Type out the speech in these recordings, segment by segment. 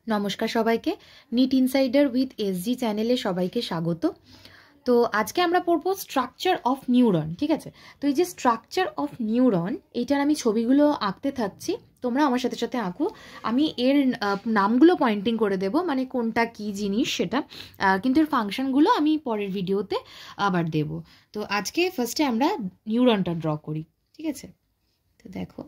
নমস্কার সবাইকে। NEET insider with SG চ্যানেলে সবাইকে স্বাগত। তো আজকে আমরা পড়বো স্ট্রাকচার অফ নিউরন, ঠিক আছে? তো এই যে স্ট্রাকচার অফ নিউরন, এইটার আমি ছবিগুলো আঁকতে থাকছি, তোমরা আমার সাথে সাথে আঁকো। আমি এর নামগুলো পয়েন্টিং করে দেব, মানে কোনটা কি জিনিস সেটা, কিন্তু এর ফাংশনগুলো আমি পরের ভিডিওতে আবার দেব। তো আজকে ফার্স্টে আমরা নিউরনটা ড্র করি, ঠিক আছে? তো দেখো,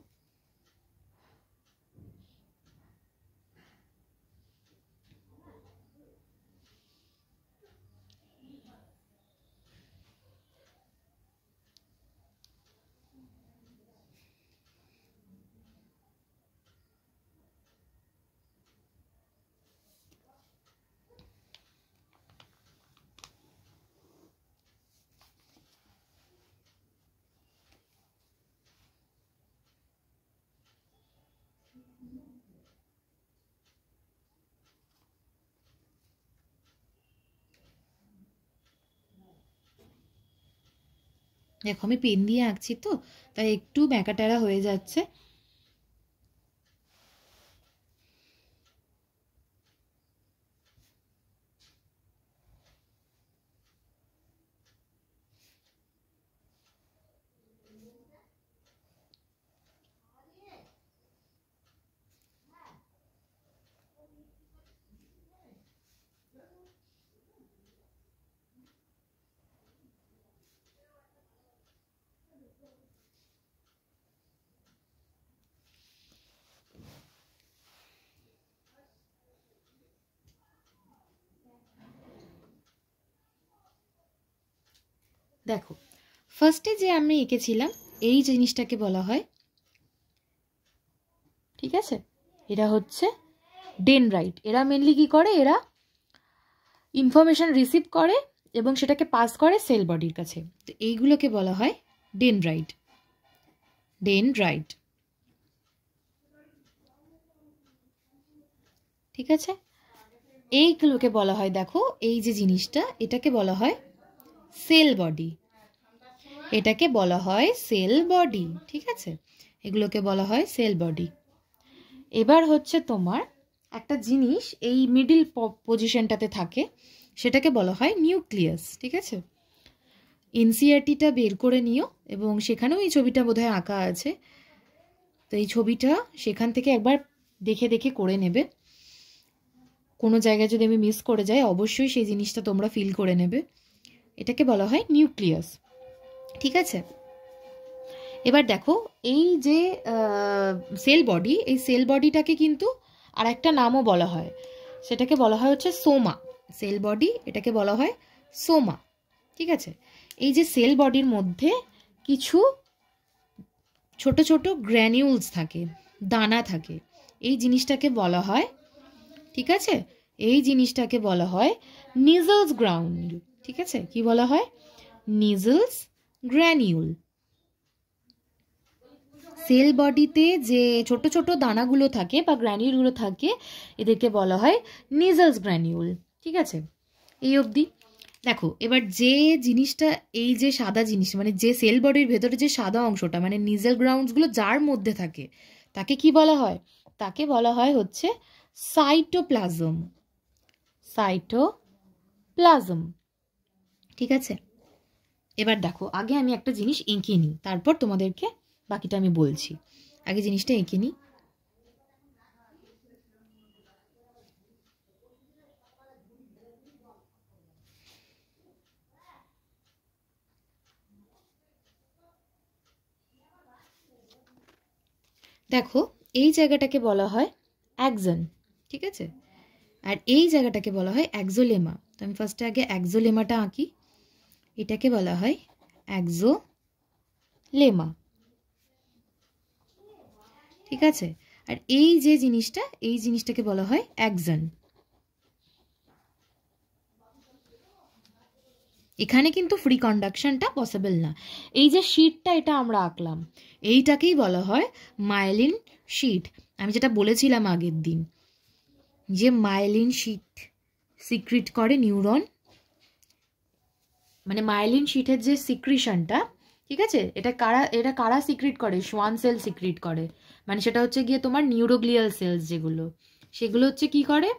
দেখো আমি পেন দিয়ে আঁকছি, তো তাই একটু ব্যাকাটারা হয়ে যাচ্ছে। দেখো, ফার্স্টে যে আমি এঁকেছিলাম এই জিনিসটাকে বলা হয়, ঠিক আছে, এরা হচ্ছে ডেনড্রাইট। এরা মেনলি কি করে, এরা ইনফরমেশন রিসিভ করে এবং সেটাকে পাস করে সেল বডির কাছে। তো এইগুলোকে বলা হয় ডেনড্রাইট। ডেনড্রাইট, ঠিক আছে? এইগুলোকে বলা হয়, দেখো এই যে জিনিসটা, এটাকে বলা হয় সেল বডি। এটাকে বলা হয় সেল বডি, ঠিক আছে? এগুলোকে বলা হয় সেল বডি। এবার হচ্ছে তোমার একটা জিনিস এই মিডিল পজিশনটাতে থাকে, সেটাকে বলা হয় নিউক্লিয়াস, ঠিক আছে? এনসিইআরটিটা বের করে নিও এবং সেখানেও এই ছবিটা বোধহয় আঁকা আছে। তো এই ছবিটা সেখান থেকে একবার দেখে দেখে করে নেবে। কোনো জায়গায় যদি আমি মিস করে যাই, অবশ্যই সেই জিনিসটা তোমরা ফিল করে নেবে। এটাকে বলা হয় নিউক্লিয়াস, ঠিক আছে? এবার দেখো, এই যে সেল বডি, এই সেল বডিটাকে কিন্তু আর একটা নামও বলা হয়, সেটাকে বলা হয় হচ্ছে সোমা। সেল বডি, এটাকে বলা হয় সোমা, ঠিক আছে? এই যে সেল বডির মধ্যে কিছু ছোট ছোট গ্র্যানিউলস থাকে, দানা থাকে, এই জিনিসটাকে বলা হয়, ঠিক আছে, এই জিনিসটাকে বলা হয় নিজলস গ্রাউন্ড, ঠিক আছে? কি বলা হয়? নিজলস গ্র্যানিউল। সেল বডিতে যে ছোট ছোট দানাগুলো থাকে বা গ্র্যানিউলগুলো থাকে, এদেরকে বলা হয় নিজলস গ্র্যানিউল, ঠিক আছে? এই অবধি দেখো। এবার যে জিনিসটা, এই যে সাদা জিনিস, মানে যে সেল বডির ভেতরে যে সাদা অংশটা, মানে নিজেল গ্রাউন্ডসগুলো যার মধ্যে থাকে, তাকে কি বলা হয়? তাকে বলা হয় হচ্ছে সাইটোপ্লাজম। সাইটোপ্লাজম, ঠিক আছে? এবার দেখো, আগে আমি একটা জিনিস এঁকে নিই, তারপর তোমাদেরকে বাকিটা আমি বলছি। আগে জিনিসটা এঁকে নিই। দেখো, এই জায়গাটাকে বলা হয় অ্যাক্সন, ঠিক আছে? আর এই জায়গাটাকে বলা হয় অ্যাক্সোলেমা। তো আমি ফার্স্টে আগে অ্যাক্সোলেমাটা আঁকি। এটাকে বলা হয় অ্যাক্সোলেমা, ঠিক আছে? আর এই যে জিনিসটা, এই জিনিসটাকে বলা হয় অ্যাক্সন। এখানে কিন্তু ফ্রি কন্ডাকশনটা পসিবল না। এই যে শিটটা, এটা আমরা আঁকলাম, এইটাকেই বলা হয় মাইলিন শিট। আমি যেটা বলেছিলাম আগের দিন, যে মাইলিন শিট সিক্রিট করে নিউরন, মানে মাইলিন শিটের যে সিক্রিশনটা, ঠিক আছে, এটা কারা সিক্রিট করে? সোয়ান সেল সিক্রিট করে। মানে সেটা হচ্ছে গিয়ে তোমার নিউরোগ্লিয়াল সেলস যেগুলো, সেগুলো হচ্ছে কি করে,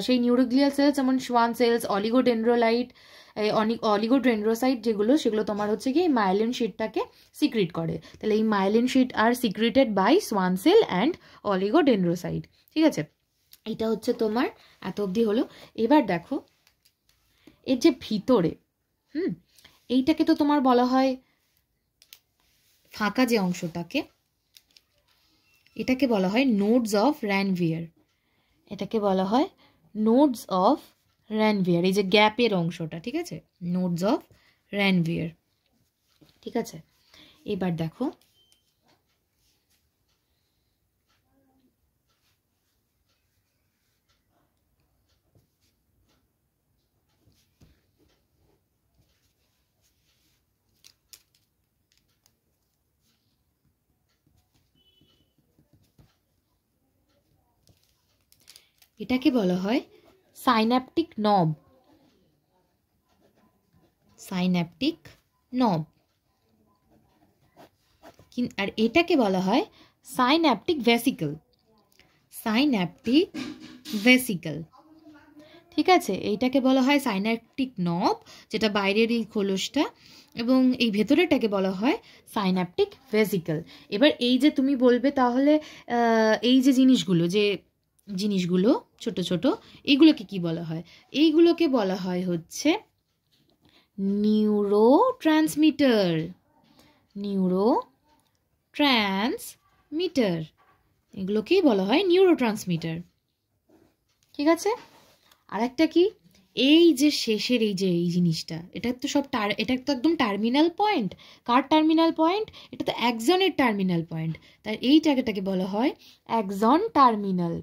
সেই নিউরোগ্লিয়াল সেলস যেমন সোয়ান সেলস, অলিগোডেন্ড্রোসাইট যেগুলো, সেগুলো তোমার হচ্ছে কি মাইলিন শিটটাকে সিক্রিট করে। তাহলে এই মাইলিন শিট আর secreted by Schwann cell and oligodendrocyte. ঠিক আছে, এটা হচ্ছে তোমার এত অবধি হলো। এবার দেখো এর যে ভিতরে এইটাকে তো তোমার বলা হয় ফাঁকা যে অংশটাকে, এটাকে বলা হয় নোডস অফ র্যানভিয়ার। এটাকে বলা হয় নোডস অফ র্যানভিয়ার, এই যে গ্যাপের অংশটা। ঠিক আছে, নোডস অফ র্যানভিয়ার। ঠিক আছে, এবার দেখো এটাকে বলা হয় সাইন্যাপটিক নব। সাইন্যাপটিক নব। আর এটাকে বলা হয় সাইন্যাপটিক ভেসিকল। Synaptic vesicle. ঠিক আছে, এইটাকে বলা হয় সাইন্যাপটিক নব, যেটা বাইরের এই খোলসটা, এবং এই ভেতরেরটাকে বলা হয় সাইন্যাপটিক ভেসিকল। এবার এই যে তুমি বলবে তাহলে এই যে জিনিসগুলো ছোট ছোট, এইগুলোকে কি বলা হয়? এইগুলোকে বলা হয় হচ্ছে নিউরো ট্রান্সমিটার। নিউরো ট্রান্সমিটার, এগুলোকেই বলা হয় নিউরো ট্রান্সমিটার। ঠিক আছে, আর একটা কি, এই যে শেষের এই জিনিসটা, এটা তো একদম টার্মিনাল পয়েন্ট। কার টার্মিনাল পয়েন্ট? এটা তো অ্যাক্সনের টার্মিনাল পয়েন্ট, তাই এই জায়গাটাকে বলা হয় অ্যাক্সন টার্মিনাল,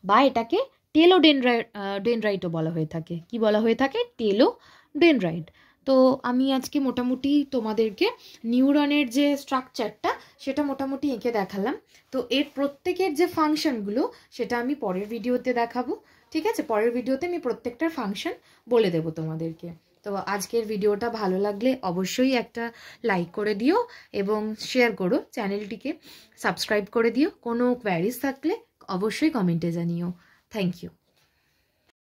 বা এটাকে টেলোডেনড্রাইটও বলা হয়ে থাকে। কি বলা হয়ে থাকে? টেলোডেনড্রাইট। তো আমি আজকে মোটামুটি তোমাদেরকে নিউরনের যে স্ট্রাকচারটা সেটা মোটামুটি এঁকে দেখালাম। তো এর প্রত্যেকের যে ফাংশনগুলো সেটা আমি পরের ভিডিওতে দেখাবো। ঠিক আছে, পরের ভিডিওতে আমি প্রত্যেকটার ফাংশন বলে দেবো তোমাদেরকে। তো আজকের ভিডিওটা ভালো লাগলে অবশ্যই একটা লাইক করে দিও এবং শেয়ার করো, চ্যানেলটিকে সাবস্ক্রাইব করে দিও। কোনো কোয়ারিজ থাকলে অবশ্যই কমেন্টে জানিও। Thank you.